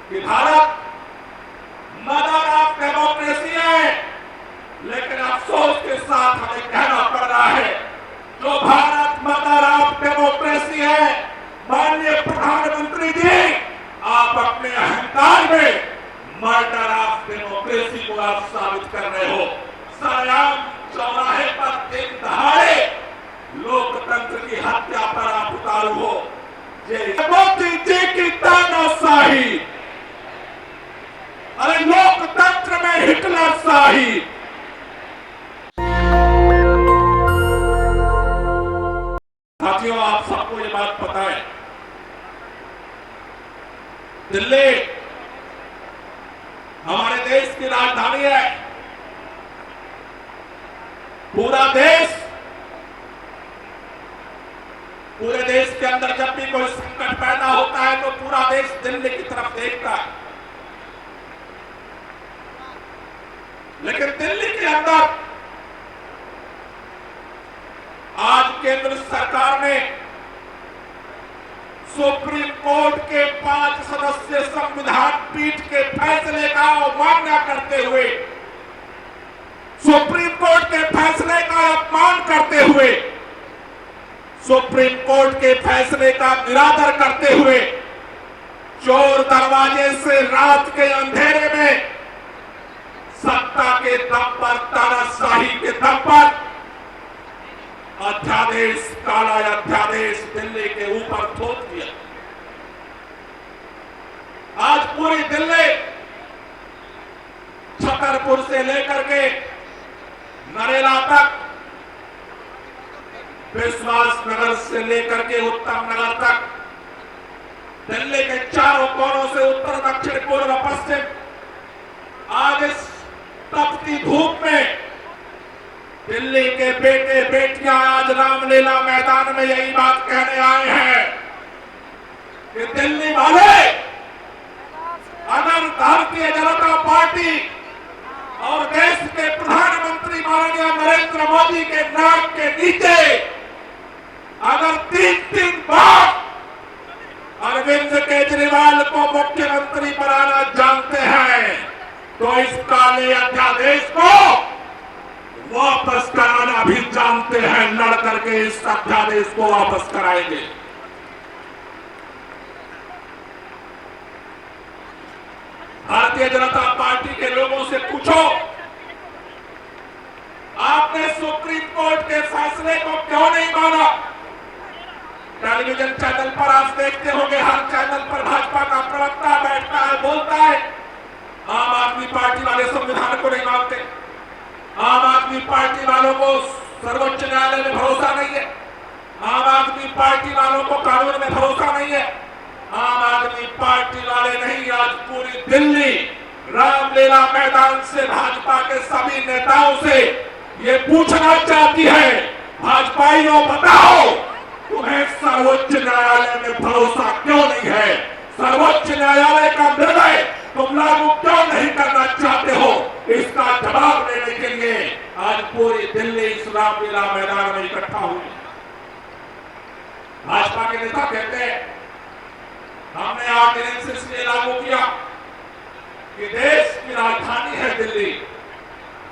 कि Bharat mother of democracy है, लेकिन अफसोस के साथ हमें कहना पड़ रहा है जो भारत मदर ऑफ डेमोक्रेसी है, माननीय प्रधानमंत्री जी, आप अपने अहंकार में मर्डर ऑफ डेमोक्रेसी को आप साबित कर रहे हो। सरेआम चौराहे पर दिन दहाड़े लोकतंत्र की हत्या पर आप उतारू हो। मोदी जी की तानाशाही, अरे लोकतंत्र में हिटलरशाही। साथियों, आप सबको ये बात पता है, दिल्ली हमारे देश की राजधानी है। पूरे देश के अंदर जब भी कोई संकट पैदा होता है तो पूरा देश दिल्ली की तरफ देखता है, लेकिन दिल्ली के अंदर आज केंद्र सरकार ने सुप्रीम कोर्ट के 5 सदस्यीय संविधान पीठ के फैसले का अवमानना करते हुए, सुप्रीम कोर्ट के फैसले का अपमान करते हुए, सुप्रीम कोर्ट के फैसले का निरादर करते हुए चोर दरवाजे से रात के अंधेरे में सत्ता के दम पर, तानाशाही के दम पर अध्यादेश, काला अध्यादेश दिल्ली के ऊपर थोप दिया। आज पूरी दिल्ली छतरपुर से लेकर के नरेला तक, विश्वास नगर से लेकर के उत्तम नगर तक, दिल्ली के चारों कोनों से उत्तर, दक्षिण, पूर्व, पश्चिम, आज इस तपती धूप में दिल्ली के बेटे बेटियां आज रामलीला मैदान में यही बात कहने आए हैं कि दिल्ली वाले, अगर भारतीय जनता पार्टी और देश के प्रधानमंत्री माननीय नरेंद्र मोदी के नाक के नीचे अगर 3-3 बार अरविंद केजरीवाल को मुख्यमंत्री बनाना जानते हैं तो इस काले अध्यादेश को वापस कराना भी जानते हैं। लड़ करके इस अध्यादेश को वापस कराएंगे। भारतीय जनता पार्टी के लोगों से पूछो, आपने सुप्रीम कोर्ट के फैसले को क्यों नहीं माना? टेलीविजन चैनल पर आज देखते होंगे, हर चैनल पर भाजपा का प्रवक्ता बैठता है, बोलता है आम आदमी पार्टी वाले संविधान को नहीं मानते, आम आदमी पार्टी वालों को सर्वोच्च न्यायालय में भरोसा नहीं है, आम आदमी पार्टी वालों को कानून में भरोसा नहीं है। आम आदमी पार्टी वाले नहीं, आज पूरी दिल्ली रामलीला मैदान से भाजपा के सभी नेताओं से ये पूछना चाहती है, भाजपाइयों बताओ तुम्हें सर्वोच्च न्यायालय में भरोसा क्यों नहीं है? सर्वोच्च न्यायालय का निर्णय तुम लागू क्यों नहीं करना चाहते हो? इसका जवाब देने के लिए आज पूरी दिल्ली इस रामलीला मैदान में इकट्ठा हुई। भाजपा के नेता कहते हैं हमने ऑर्डिनेंस इसलिए लागू किया कि देश की राजधानी है दिल्ली।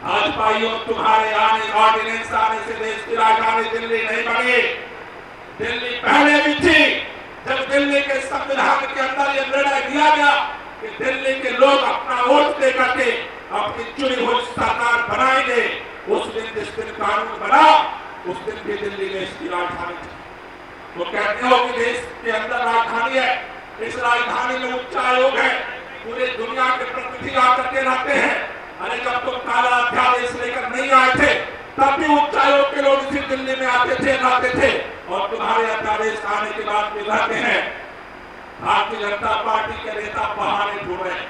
भाजपाइयों, तुम्हारे ऑर्डिनेंस आने से देश की राजधानी दिल्ली नहीं बनी। दिल्ली पहले भी थी। जब दिल्ली के संविधान के अंदर यह निर्णय दिया गया कि दिल्ली के लोग अपना वोट दे करके अपनी चुनी हुई सरकार बनाएंगे, उस दिन जिस दिन कानून बना उस दिन भी दिल्ली देश की राजधानी थी। तो कहते हो कि देश के अंदर राजधानी है, इस राजधानी में उच्च आयोग है, पूरे दुनिया के प्रतिनिधि आकर के रहते हैं। अरे जब तुम काला अध्यादेश लेकर नहीं आए थे तब भी उच्च आयोग के लोग इसी दिल्ली में आते थे, रहते थे, और तुम्हारे अध्यादेश आने के बाद भी रहते हैं। भारतीय जनता पार्टी के नेता बहाने ढूंढ रहे हैं।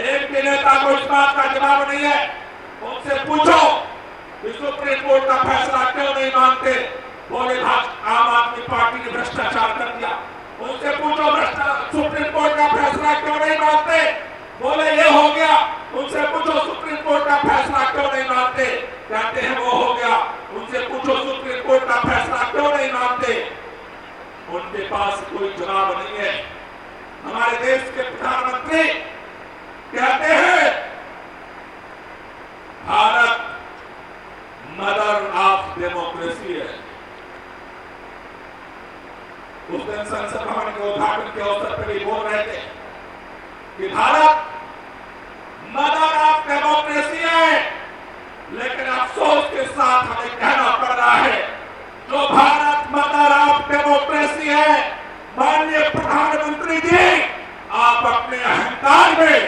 एक भी नेता को इस बात का जवाब नहीं है। उनसे पूछो कि सुप्रीम कोर्ट का फैसला क्यों नहीं मानते? बोले आम आदमी पार्टी ने भ्रष्टाचार कर दिया। उनसे पूछो सुप्रीम कोर्ट का फैसला क्यों नहीं मानते? बोले ये हो गया। उनसे पूछो सुप्रीम कोर्ट का फैसला क्यों नहीं मानते? कहते हैं वो हो गया। उनसे पूछो सुप्रीम कोर्ट का फैसला क्यों नहीं मानते? उनके पास कोई जवाब नहीं है। हमारे देश के प्रधानमंत्री कहते हैं भारत मदर ऑफ डेमोक्रेसी है। उस दिन संसद भवन के उद्घाटन के अवसर पर भी बोल रहे थे कि भारत मदर ऑफ डेमोक्रेसी है, लेकिन अफसोस के साथ हमें कहना पड़ रहा है जो भारत मदर ऑफ डेमोक्रेसी है, माननीय प्रधानमंत्री जी, आप अपने अहंकार में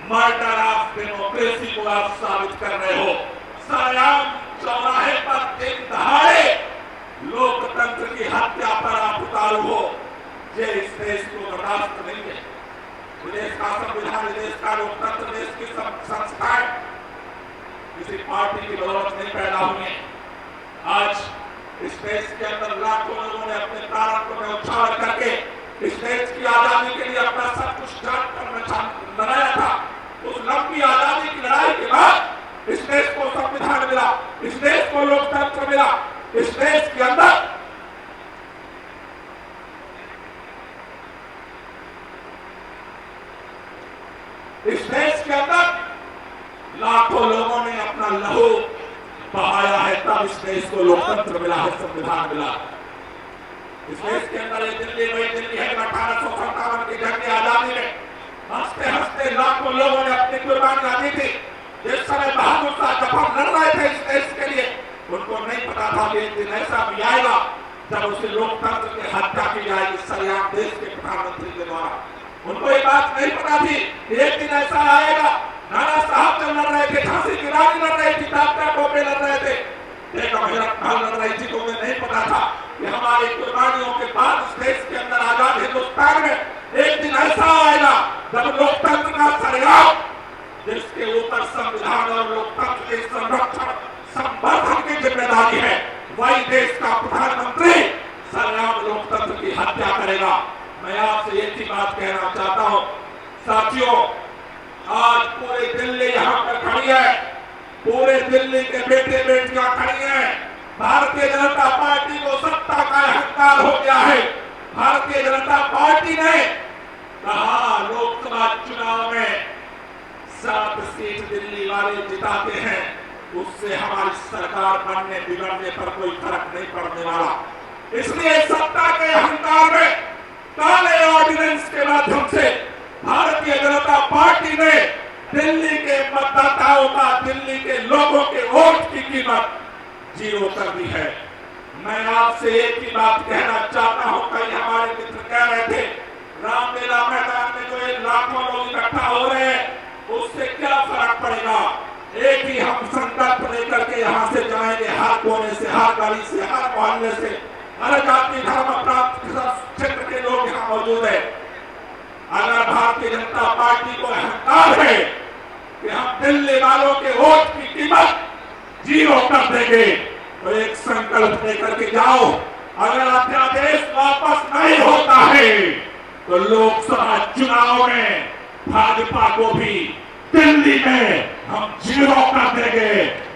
मर्डर ऑफ डेमोक्रेसी को आप साबित कर रहे हो। सरेआम चौराहे पर दिन दहाड़े लोकतंत्र की हत्या पर आप उतारू हो, ये इस देश को बर्दाश्त नहीं है। देश का संविधान, देश का लोकतंत्र, देश की संस्थाएं किसी पार्टी की बदौलत नहीं पैदा हुई है। आज इस देश के अंदर लाखों लोगों ने अपने प्राण को न्यौछावर करके इस देश की आजादी के लिए अपना सब कुछ त्याग कर लड़ाया था। उस लंबी आजादी की लड़ाई के बाद इस देश को संविधान मिला, इस देश को लोकतंत्र मिला। इस देश के अंदर लाखों लोगों ने अपना लहू बहाया है, तब इस देश को लोकतंत्र मिला है, संविधान मिला। इस देश के अंदर एक दिल्ली वही दिल्ली है 1857 की जंग की आजादी में हंसते हंसते लाखों लोगों ने अपनी कुर्बानियां दी थी। जिस समय बहादुर शाह जफर लड़ रहे थे इस देश के लिए, उनको नहीं पता था कि एक दिन ऐसा भी आएगा जब उसे लोकतंत्र की हत्या की जाएगी सरेआम देश के प्रधानमंत्री के द्वारा। उनको ये बात नहीं पता थी कि एक दिन ऐसा आएगा। नाना साहब जब लड़ रहे थे, झांसी की रानी लड़ रही थी, तात्या टोपे लड़ रहे थे, लड़ रही थी, तो उन्हें नहीं पता था कि हमारी कुर्बानियों के बाद इस देश के अंदर आजाद हिंदुस्तान में एक दिन ऐसा आएगा जब लोकतंत्र का सरेआम, जिसके ऊपर संविधान और लोकतंत्र के संरक्षण संवर्धन की जिम्मेदारी है, वही देश का प्रधानमंत्री सरेआम लोकतंत्र की हत्या करेगा। मैं आपसे एक ही बात कहना चाहता हूं साथियों, आज पूरी दिल्ली यहां पर खड़ी है, पूरे दिल्ली के बेटे बेटियां खड़ी हैं। भारतीय जनता पार्टी को सत्ता का अहंकार हो गया है। भारतीय जनता पार्टी ने कहा लोकसभा चुनाव में 7 सीट दिल्ली वाले जिताते हैं, उससे हमारी सरकार बनने बिगड़ने पर कोई फर्क नहीं पड़ने वाला। इसलिए सत्ता के अहंकार में काले ऑर्डिनेंस के माध्यम से भारतीय जनता पार्टी ने दिल्ली के मतदाताओं का, दिल्ली के लोगों के वोट की कीमत 0 कर दी है। मैं आपसे एक ही बात कहना चाहता हूं, कई हमारे मित्र कह रहे थे रामलीला मैदान में जो ये लाखों लोग इकट्ठा हो रहे हैं उससे क्या फर्क पड़ेगा। एक ही हम संकल्प लेकर के यहाँ से जाएंगे, हर कोने से, हर गली से, हर मोहल्ले से, हर जाति धर्म प्रांत क्षेत्र के लोग यहाँ मौजूद है। अगर भारतीय जनता पार्टी को अहंकार है कि हम दिल्ली वालों के वोट की कीमत 0 कर देंगे, तो एक संकल्प लेकर के जाओ। अगर अध्यादेश वापस नहीं होता है तो लोकसभा चुनाव में भाजपा को भी दिल्ली में हम 0 कर देंगे।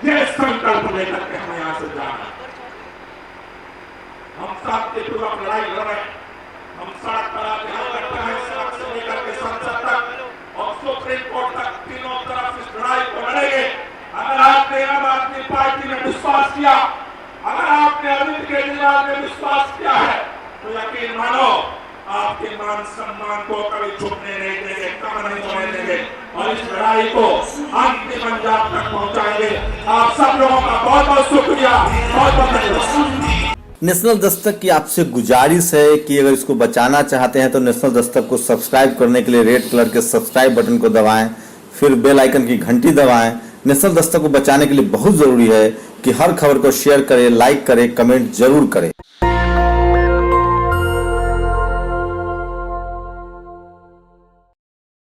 ये संकल्प लेकर के हमें यहां से जाना। हम शांतिपूर्वक लड़ाई लड़ रहे हैं, हम सड़क पर आके इकट्ठा हैं, सड़क से लेकर के संसद तक और सुप्रीम कोर्ट तक, तीनों तरफ इस लड़ाई को लड़ेंगे। अगर आपने आम आदमी पार्टी में विश्वास किया, अगर आपने अरविंद केजरीवाल में विश्वास किया है, तो यकीन मानो आपके मान सम्मान को कभी झुकने नहीं देंगे, कम नहीं होने देंगे और इस लड़ाई को अंतिम अंजाम तक पहुंचाएंगे। आप सब लोगों का बहुत बहुत शुक्रिया, बहुत बहुत धन्यवाद। नेशनल दस्तक की आपसे गुजारिश है कि अगर इसको बचाना चाहते हैं तो नेशनल दस्तक को सब्सक्राइब करने के लिए रेड कलर के सब्सक्राइब बटन को दबाएं, फिर बेल आइकन की घंटी दबाएं। नेशनल दस्तक को बचाने के लिए बहुत जरूरी है कि हर खबर को शेयर करें, लाइक करें, कमेंट जरूर करें।